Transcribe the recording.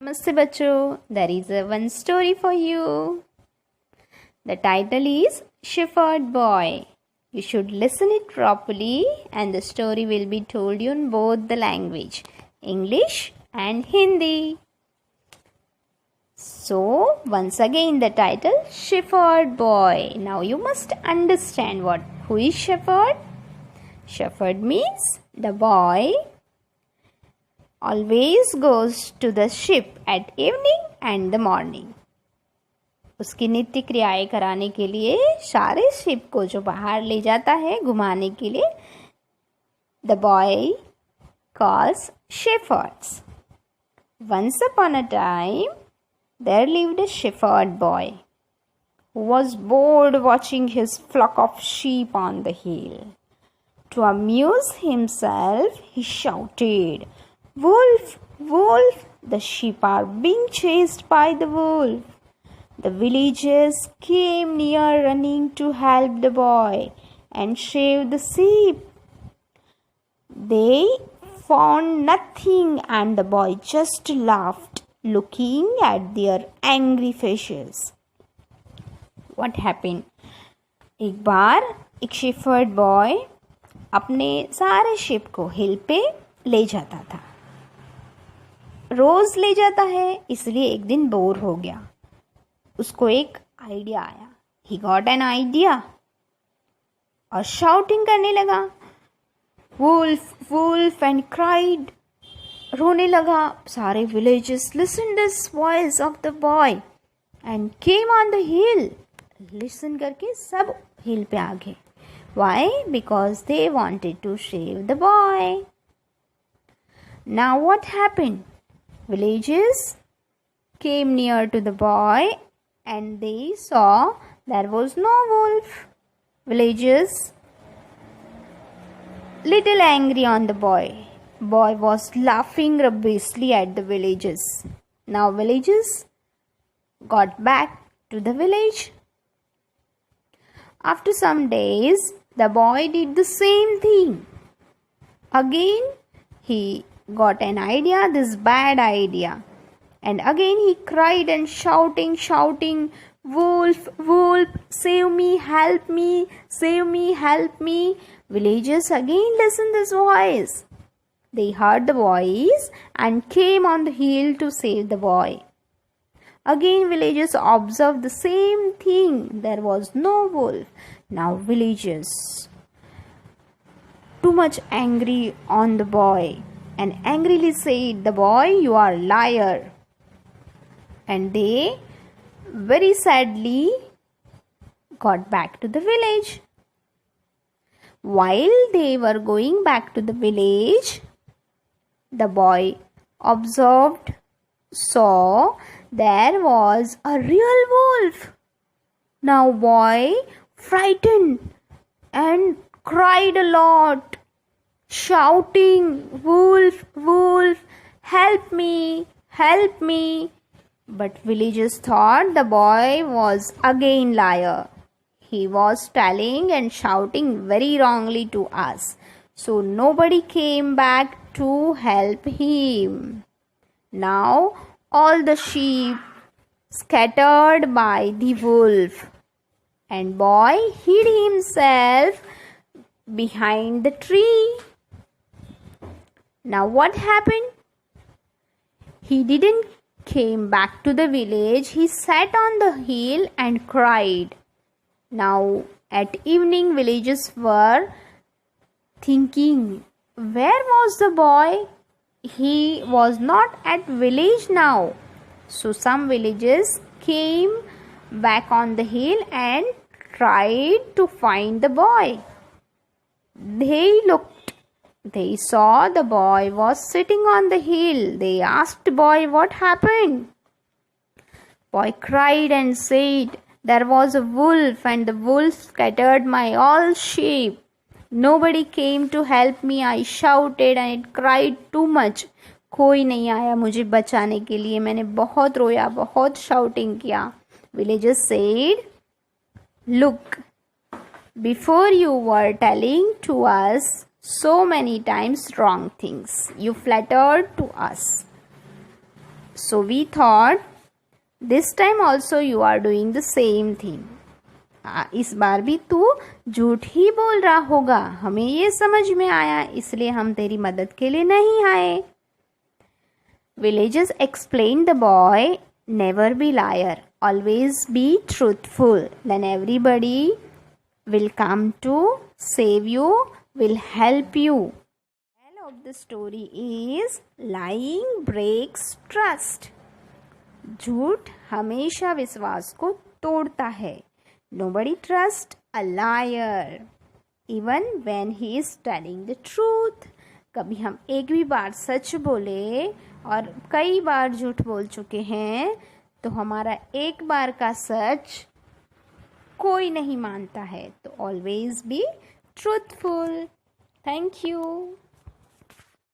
Namaste bachcho, there is a one story for you. The title is Shepherd Boy. You should listen it properly and the story will be told you in both the language, English and Hindi. So, once again the title Shepherd Boy. Now you must understand who is shepherd? Shepherd means the boy always goes to the ship at evening and the morning. उसकी नित्य क्रियाएं कराने के लिए सारे ship को जो बाहर ले जाता है घुमाने के लिए the boy calls shepherds. Once upon a time there lived a shepherd boy who was bored watching his flock of sheep on the hill. To amuse himself he shouted, "Wolf, wolf, the sheep are being chased by the wolf." The villagers came near running to help the boy and save the sheep. They found nothing and the boy just laughed, looking at their angry faces. What happened? एक बार एक shepherd boy अपने सारे ship को हिल पे ले जाता था. रोज ले जाता है इसलिए एक दिन बोर हो गया. उसको एक आइडिया आया. ही गॉट एन आइडिया और शाउटिंग करने लगा. Wolf wolf and cried. रोने लगा. सारे villages listen this voice of the boy and came on the hill. Listen करके सब हिल पे आ गए. Why? Because they wanted to save the boy. Now what happened? Villagers came near to the boy and they saw there was no wolf. Villagers little angry on the boy. Boy was laughing rubbishly at the villagers. Now villagers got back to the village. After some days, the boy did the same thing. Again, he got an idea, this bad idea. And again he cried and shouting, "Wolf, wolf, save me, help me, save me, help me." Villagers again listened this voice. They heard the voice and came on the hill to save the boy. Again villagers observed the same thing. There was no wolf. Now villagers too much angry on the boy and angrily said, "The boy, you are liar." And they very sadly got back to the village. While they were going back to the village, the boy observed, saw there was a real wolf. Now boy frightened and cried a lot, shouting, "Wolf, wolf, help me, help me." But villagers thought the boy was again liar. He was telling and shouting very wrongly to us. So nobody came back to help him. Now all the sheep scattered by the wolf, and boy hid himself behind the tree. Now what happened? He didn't came back to the village. He sat on the hill and cried. Now at evening villagers were thinking, where was the boy? He was not at village now. So some villagers came back on the hill and tried to find the boy. They looked. They saw the boy was sitting on the hill. They asked boy what happened. Boy cried and said, "There was a wolf and the wolf scattered my all sheep. Nobody came to help me. I shouted and it cried too much. कोई नहीं आया मुझे बचाने के लिए. मैंने बहुत रोया, बहुत शाउटिंग किया." Villagers said, "Look, before you were telling to us so many times wrong things. You flattered to us. So we thought this time also you are doing the same thing. इस बार भी तू झूठ ही बोल रहा होगा, हमें ये समझ में आया, इसलिए हम तेरी मदद के लिए नहीं आए. Villagers explained the boy, never be liar, always be truthful, then everybody will come to save you, will help you. The moral of the story is lying breaks trust. झूठ हमेशा विश्वास को तोड़ता है. Nobody trusts a liar even when he is telling the truth. कभी हम एक भी बार सच बोले और कई बार झूठ बोल चुके हैं तो हमारा एक बार का सच कोई नहीं मानता है. तो always be truthful. Thank you.